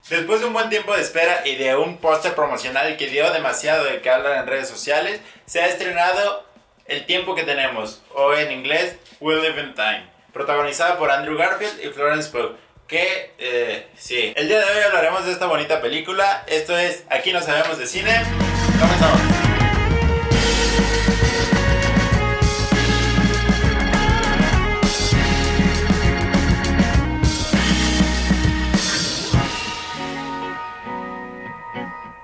Después de un buen tiempo de espera y de un póster promocional que dio demasiado de qué hablar en redes sociales, se ha estrenado El tiempo que tenemos, o en inglés, We Live in Time, protagonizada por Andrew Garfield y Florence Pugh. Sí, el día de hoy hablaremos de esta bonita película. Esto es Aquí no sabemos de cine. Comenzamos.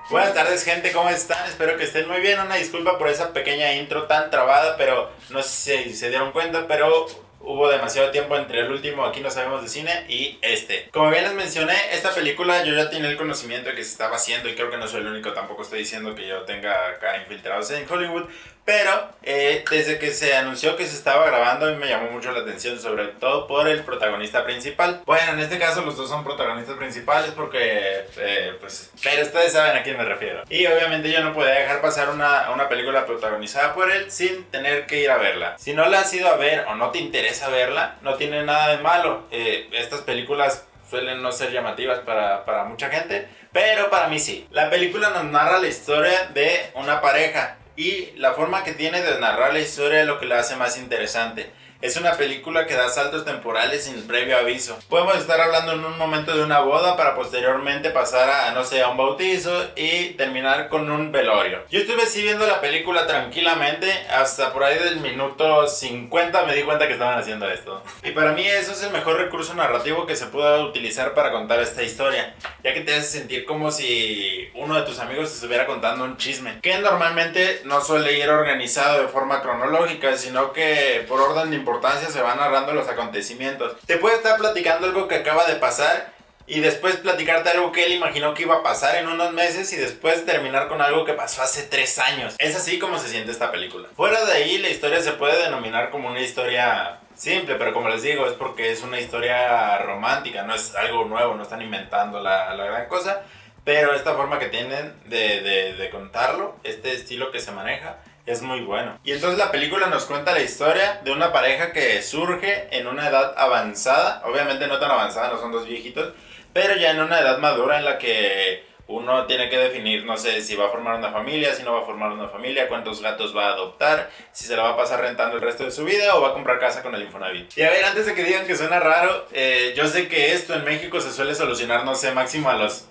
Buenas tardes, gente, ¿cómo están? Espero que estén muy bien. Una disculpa por esa pequeña intro tan trabada, pero no sé si se dieron cuenta, pero hubo demasiado tiempo entre el último Aquí no sabemos de cine y este. Como bien les mencioné, esta película yo ya tenía el conocimiento de que se estaba haciendo y creo que no soy el único, tampoco estoy diciendo que yo tenga acá infiltrados en Hollywood. Pero desde que se anunció que se estaba grabando, a mí me llamó mucho la atención, sobre todo por el protagonista principal. Bueno, en este caso los dos son protagonistas principales porque, pero ustedes saben a quién me refiero. Y obviamente yo no podía dejar pasar una película protagonizada por él sin tener que ir a verla. Si no la has ido a ver o no te interesa verla, no tiene nada de malo. Estas películas suelen no ser llamativas para mucha gente, pero para mí sí. La película nos narra la historia de una pareja. Y la forma que tiene de narrar la historia es lo que la hace más interesante. Es una película que da saltos temporales sin previo aviso. Podemos estar hablando en un momento de una boda para posteriormente pasar a, no sé, a un bautizo y terminar con un velorio. Yo estuve así viendo la película tranquilamente, hasta por ahí del minuto 50 me di cuenta que estaban haciendo esto. Y para mí eso es el mejor recurso narrativo que se pueda utilizar para contar esta historia, ya que te hace sentir como si uno de tus amigos te estuviera contando un chisme, que normalmente no suele ir organizado de forma cronológica, sino que por orden de importancia se van narrando los acontecimientos. Te puede estar platicando algo que acaba de pasar y después platicarte algo que él imaginó que iba a pasar en unos meses y después terminar con algo que pasó hace 3 años. Es así como se siente esta película. Fuera de ahí, la historia se puede denominar como una historia simple, pero como les digo, es porque es una historia romántica, no es algo nuevo, no están inventando la gran cosa, pero esta forma que tienen de contarlo, este estilo que se maneja, es muy bueno. Y entonces la película nos cuenta la historia de una pareja que surge en una edad avanzada, obviamente no tan avanzada, no son dos viejitos, pero ya en una edad madura en la que uno tiene que definir, no sé, si va a formar una familia, si no va a formar una familia, cuántos gatos va a adoptar, si se la va a pasar rentando el resto de su vida o va a comprar casa con el Infonavit. Y a ver, antes de que digan que suena raro, yo sé que esto en México se suele solucionar, no sé, máximo a los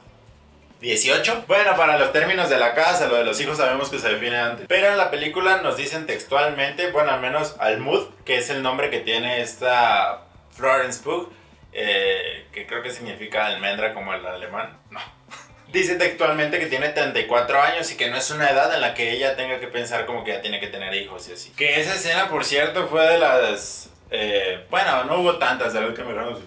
18. Bueno, para los términos de la casa, lo de los hijos sabemos que se define antes. Pero en la película nos dicen textualmente, bueno, al menos Almud, que es el nombre que tiene esta Florence Pugh, que creo que significa almendra como el alemán. No. Dice textualmente que tiene 34 años y que no es una edad en la que ella tenga que pensar como que ya tiene que tener hijos y así. Que esa escena, por cierto, fue de las... bueno, no hubo tantas de las que me dijeron así.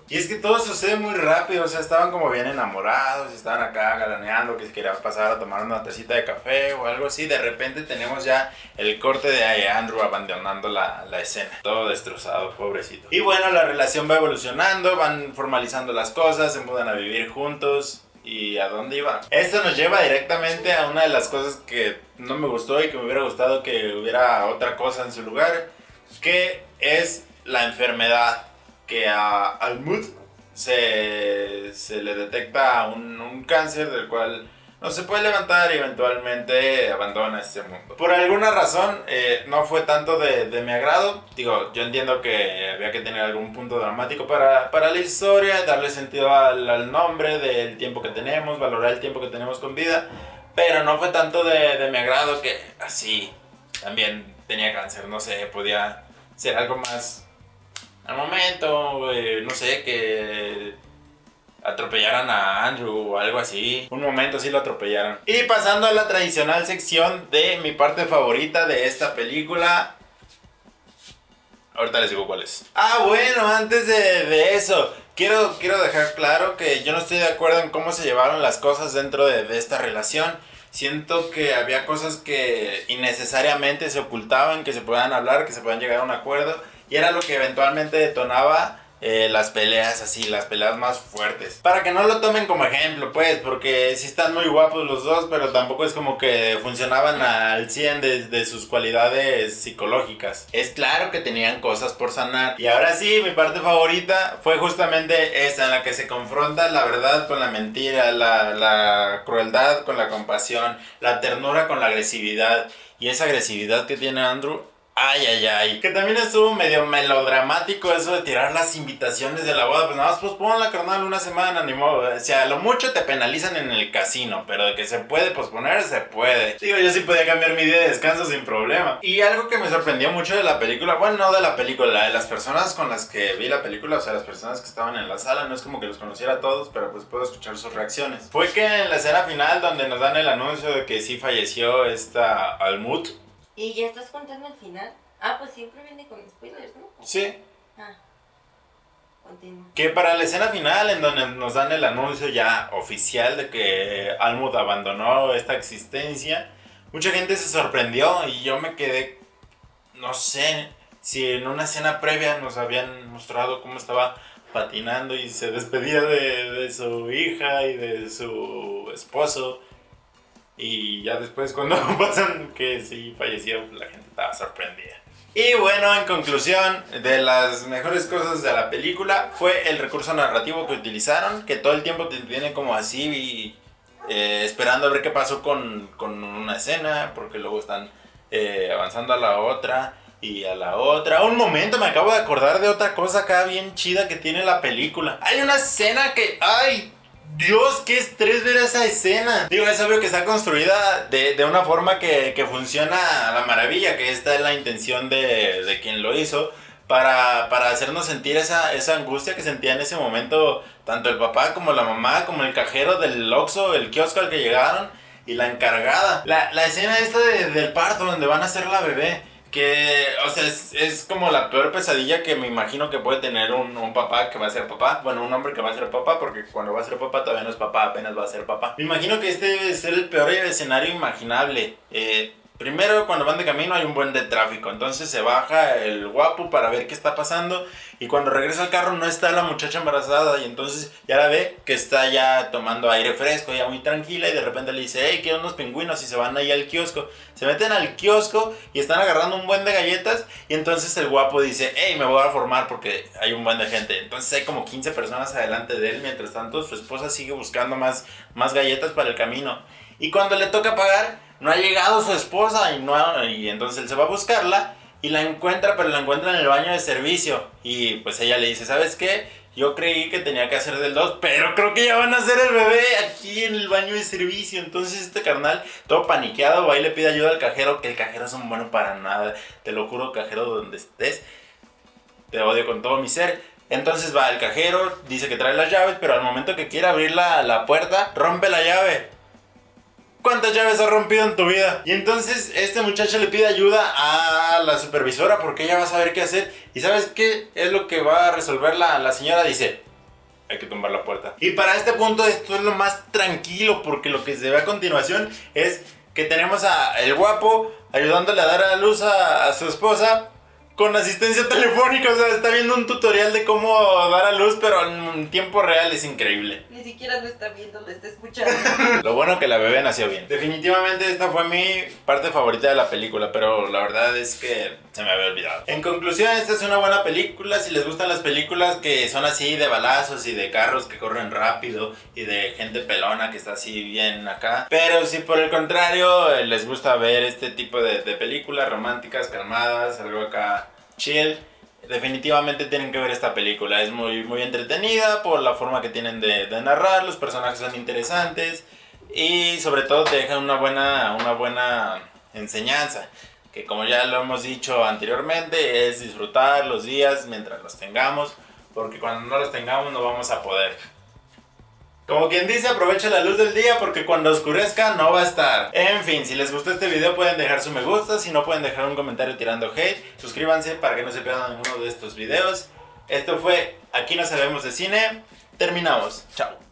Y es que todo sucede muy rápido, o sea, estaban como bien enamorados, estaban acá galaneando, que se quería pasar a tomar una tacita de café o algo así. De repente tenemos ya el corte de Andrew abandonando la escena, todo destrozado, pobrecito. Y bueno, la relación va evolucionando, van formalizando las cosas, se mudan a vivir juntos. ¿Y a dónde iba? Esto nos lleva directamente a una de las cosas que no me gustó y que me hubiera gustado que hubiera otra cosa en su lugar, que es la enfermedad, que a Almud se le detecta un cáncer del cual no se puede levantar y eventualmente abandona este mundo. Por alguna razón no fue tanto de mi agrado. Digo, yo entiendo que había que tener algún punto dramático para la historia, darle sentido al nombre del tiempo que tenemos, valorar el tiempo que tenemos con vida, pero no fue tanto de mi agrado que así también tenía cáncer, no sé, podía ser algo más al momento, no sé, que atropellaran a Andrew o algo así. Un momento sí lo atropellaron. Y pasando a la tradicional sección de mi parte favorita de esta película. Ahorita les digo cuál es. Ah, bueno, antes de eso, quiero dejar claro que yo no estoy de acuerdo en cómo se llevaron las cosas dentro de esta relación. Siento que había cosas que innecesariamente se ocultaban, que se puedan hablar, que se puedan llegar a un acuerdo. Y era lo que eventualmente detonaba las peleas así, las peleas más fuertes. Para que no lo tomen como ejemplo, pues, porque sí están muy guapos los dos, pero tampoco es como que funcionaban al 100 de sus cualidades psicológicas. Es claro que tenían cosas por sanar. Y ahora sí, mi parte favorita fue justamente esta, en la que se confronta la verdad con la mentira, la crueldad con la compasión, la ternura con la agresividad. Y esa agresividad que tiene Andrew... Ay, ay, ay. Que también estuvo medio melodramático eso de tirar las invitaciones de la boda. Pues nada más posponla, carnal, una semana, ni modo. O sea, a lo mucho te penalizan en el casino, pero de que se puede posponer, se puede. Digo, yo sí podía cambiar mi día de descanso sin problema. Y algo que me sorprendió mucho de la película, bueno, no de la película, de las personas con las que vi la película, o sea, las personas que estaban en la sala, no es como que los conociera a todos, pero pues puedo escuchar sus reacciones. Fue que en la escena final, donde nos dan el anuncio de que sí falleció esta Almut. ¿Y ya estás contando el final? Ah, pues siempre viene con spoilers, ¿no? Sí. Ah, continúa. Que para la escena final, en donde nos dan el anuncio ya oficial de que Almut abandonó esta existencia, mucha gente se sorprendió y yo me quedé, no sé, si en una escena previa nos habían mostrado cómo estaba patinando y se despedía de su hija y de su esposo. Y ya después cuando pasan que sí falleció, la gente estaba sorprendida. Y bueno, en conclusión, de las mejores cosas de la película fue el recurso narrativo que utilizaron, que todo el tiempo te tiene como así esperando a ver qué pasó con una escena, porque luego están avanzando a la otra y a la otra. Un momento, me acabo de acordar de otra cosa acá bien chida que tiene la película. Hay una escena que... ¡Ay! Dios, qué estrés ver esa escena. Digo, es obvio que está construida de una forma que funciona a la maravilla, que esta es la intención de quien lo hizo, para hacernos sentir esa angustia que sentía en ese momento tanto el papá como la mamá, como el cajero del Oxxo, el kiosco al que llegaron, y la encargada. La escena esta del parto, donde van a hacer la bebé. Que, o sea, es como la peor pesadilla que me imagino que puede tener un papá que va a ser papá. Bueno, un hombre que va a ser papá, porque cuando va a ser papá todavía no es papá, apenas va a ser papá. Me imagino que este debe ser el peor escenario imaginable. Primero, cuando van de camino hay un buen de tráfico, entonces se baja el guapo para ver qué está pasando, y cuando regresa al carro no está la muchacha embarazada, y entonces ya la ve que está ya tomando aire fresco, ya muy tranquila, y de repente le dice, hey, quiero unos pingüinos, y se van ahí al kiosco. Se meten al kiosco y están agarrando un buen de galletas, y entonces el guapo dice, hey, me voy a formar porque hay un buen de gente. Entonces hay como 15 personas adelante de él, mientras tanto su esposa sigue buscando más galletas para el camino. Y cuando le toca pagar, no ha llegado su esposa y entonces él se va a buscarla y la encuentra, pero la encuentra en el baño de servicio. Y pues ella le dice, ¿sabes qué? Yo creí que tenía que hacer del 2, pero creo que ya van a hacer el bebé aquí en el baño de servicio. Entonces este carnal, todo paniqueado, va y le pide ayuda al cajero, que el cajero es un bueno para nada. Te lo juro, cajero, donde estés, te odio con todo mi ser. Entonces va el cajero, dice que trae las llaves, pero al momento que quiere abrir la puerta, rompe la llave. ¿Cuántas llaves has rompido en tu vida? Y entonces este muchacho le pide ayuda a la supervisora porque ella va a saber qué hacer. ¿Y sabes qué es lo que va a resolver la señora? Dice, hay que tumbar la puerta. Y para este punto esto es lo más tranquilo, porque lo que se ve a continuación es que tenemos a el guapo ayudándole a dar a luz a su esposa con asistencia telefónica. O sea, está viendo un tutorial de cómo dar a luz, pero en tiempo real. Es increíble. Ni siquiera lo está viendo, lo está escuchando. Lo bueno que la bebé nació bien. Definitivamente esta fue mi parte favorita de la película, pero la verdad es que se me había olvidado. En conclusión, esta es una buena película. Si les gustan las películas que son así de balazos y de carros que corren rápido y de gente pelona que está así bien acá, pero si por el contrario les gusta ver este tipo de películas románticas, calmadas, algo acá chill, definitivamente tienen que ver esta película. Es muy, muy entretenida por la forma que tienen de narrar. Los personajes son interesantes y sobre todo te dejan una buena enseñanza, que como ya lo hemos dicho anteriormente, es disfrutar los días mientras los tengamos, porque cuando no los tengamos no vamos a poder. Como quien dice, aprovecha la luz del día porque cuando oscurezca no va a estar. En fin, si les gustó este video pueden dejar su me gusta, si no pueden dejar un comentario tirando hate. Suscríbanse para que no se pierdan ninguno de estos videos. Esto fue Aquí no sabemos de cine. Terminamos. Chao.